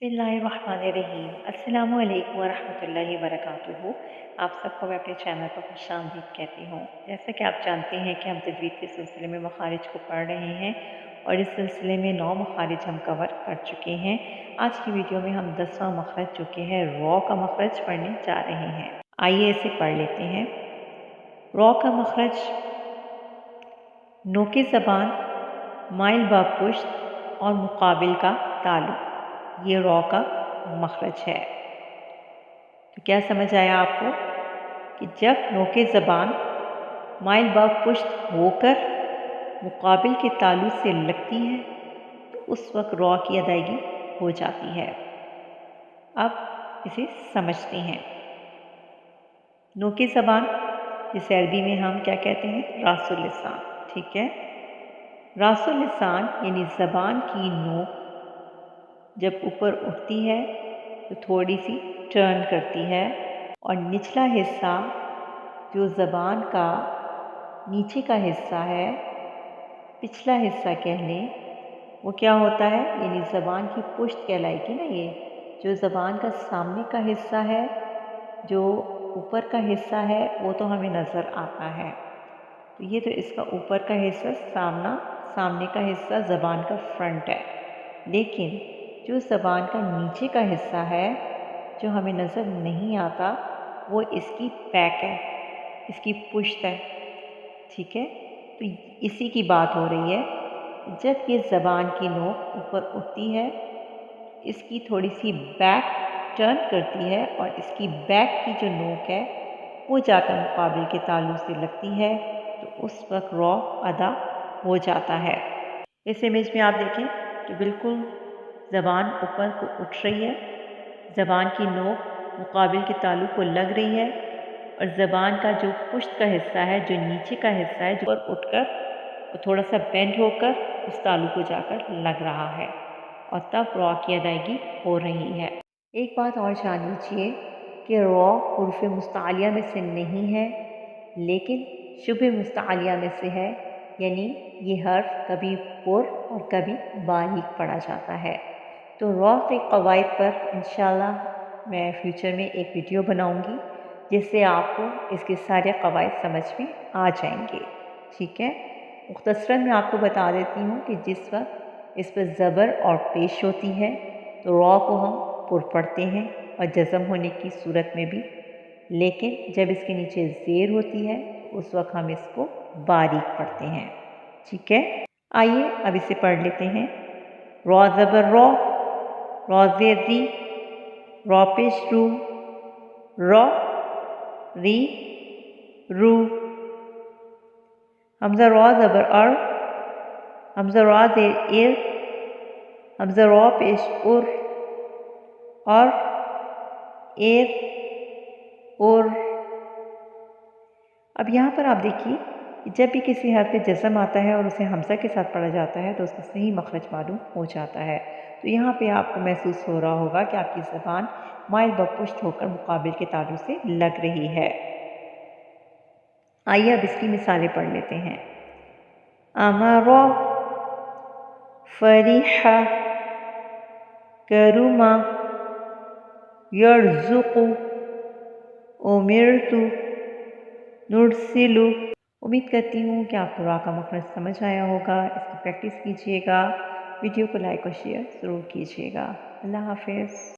बिस्मिल्लाहिर्रहमानिर्रहीम। अस्सलामु अलैकुम वरहमतुल्लाहि वबरकातुहू। आप सबको मैं अपने चैनल पर खुशामदीद कहती हूँ। जैसा कि आप जानते हैं कि हम तजवीद के सिलसिले में मखारिज को पढ़ रहे हैं और इस सिलसिले में 9 मखारिज हम कवर कर चुके हैं। आज की वीडियो में हम 10वां मखरज जो कि है रॉ का मखरज पढ़ने जा रहे हैं। आइए इसे पढ़ लेते हैं। रॉ का मखरज नोके ज़बान, माइल बा पुश्त और मुकाबिल का ताल्लुक़, ये रॉ का मखरज है। तो क्या समझ आया आपको कि जब नोके ज़बान माइल बा पुश्त होकर मुकाबिल के ताल्लुक़ से लगती है तो उस वक्त रॉ की अदायगी हो जाती है। अब इसे समझते हैं। नोके ज़बान जिसे अरबी में हम क्या कहते हैं, रासुल लिसान, ठीक है। रासुल लिसान यानी ज़बान की नोक जब ऊपर उठती है तो थोड़ी सी टर्न करती है और निचला हिस्सा जो ज़बान का नीचे का हिस्सा है, पिछला हिस्सा कह लें, वो क्या होता है, यानी ज़बान की पुश्त कहलाएगी ना। ये जो ज़बान का सामने का हिस्सा है, जो ऊपर का हिस्सा है, वो तो हमें नज़र आता है। तो ये तो इसका ऊपर का हिस्सा सामने का हिस्सा ज़बान का फ्रंट है। लेकिन जो ज़बान का नीचे का हिस्सा है जो हमें नज़र नहीं आता, वो इसकी बैक है, इसकी पुश्त है, ठीक है। तो इसी की बात हो रही है। जब ये ज़बान की नोक ऊपर उठती है, इसकी थोड़ी सी बैक टर्न करती है और इसकी बैक की जो नोक है वो जाकर मुकाबिल के ताल्लुक़ से लगती है, तो उस वक्त रॉ अदा हो जाता है। इस इमेज में आप देखें कि बिल्कुल ज़बान ऊपर को उठ रही है, ज़बान की नोक मुकाबिल के ताल्लुक़ को लग रही है और ज़बान का जो पुश्त का हिस्सा है, जो नीचे का हिस्सा है, जो ऊपर उठकर वो थोड़ा सा बेंड होकर उस ताल्लुक़ को जाकर लग रहा है और तब रॉ की अदायगी हो रही है। एक बात और जान लीजिए कि रॉ हुरूफ़ मुस्तालिया में से नहीं है, लेकिन शुबे मुस्तालिया में से है, यानी ये हर्फ कभी पुर और कभी बारीक पढ़ा जाता है। तो रॉ के क़वाइद पर इंशाअल्लाह मैं फ्यूचर में एक वीडियो बनाऊंगी, जिससे आपको इसके सारे क़वाइद समझ में आ जाएंगे, ठीक है। मुख्तसरन मैं आपको बता देती हूँ कि जिस वक्त इस पर ज़बर और पेश होती है तो रॉ को हम पुर पढ़ते हैं और जज़म होने की सूरत में भी, लेकिन जब इसके नीचे ज़ेर होती है तो उस वक्त हम इसको बारीक पढ़ते हैं, ठीक है। आइए अब इसे पढ़ लेते हैं। रॉ ज़बर रॉ, रॉ ज़ेर री, रॉ पेश रू, रॉ री रू। हमज़ा रॉ ज़बर अर, हमज़ा रॉ ज़ेर इर, हमज़ा रॉ पेश उर और एर और। अब यहाँ पर आप देखिए कि जब भी किसी हर्फ पे जज़म आता है और उसे हमज़ा के साथ पढ़ा जाता है तो उसका सही मखरज मालूम हो जाता है। तो यहाँ पे आपको महसूस हो रहा होगा कि आपकी ज़बान माइल ब पुश्त होकर मुकाबिल के ताल्लुक़ से लग रही है। आइए अब इसकी मिसालें पढ़ लेते हैं। अमरा, फरीहा, करुमा, यर्ज़ुक़ु, उमिरतु, नुरसिलु। उम्मीद करती हूँ कि आपको रॉ का मखरज समझ आया होगा। इसकी प्रैक्टिस कीजिएगा। वीडियो को लाइक और शेयर ज़रूर कीजिएगा। अल्लाह हाफ़िज़।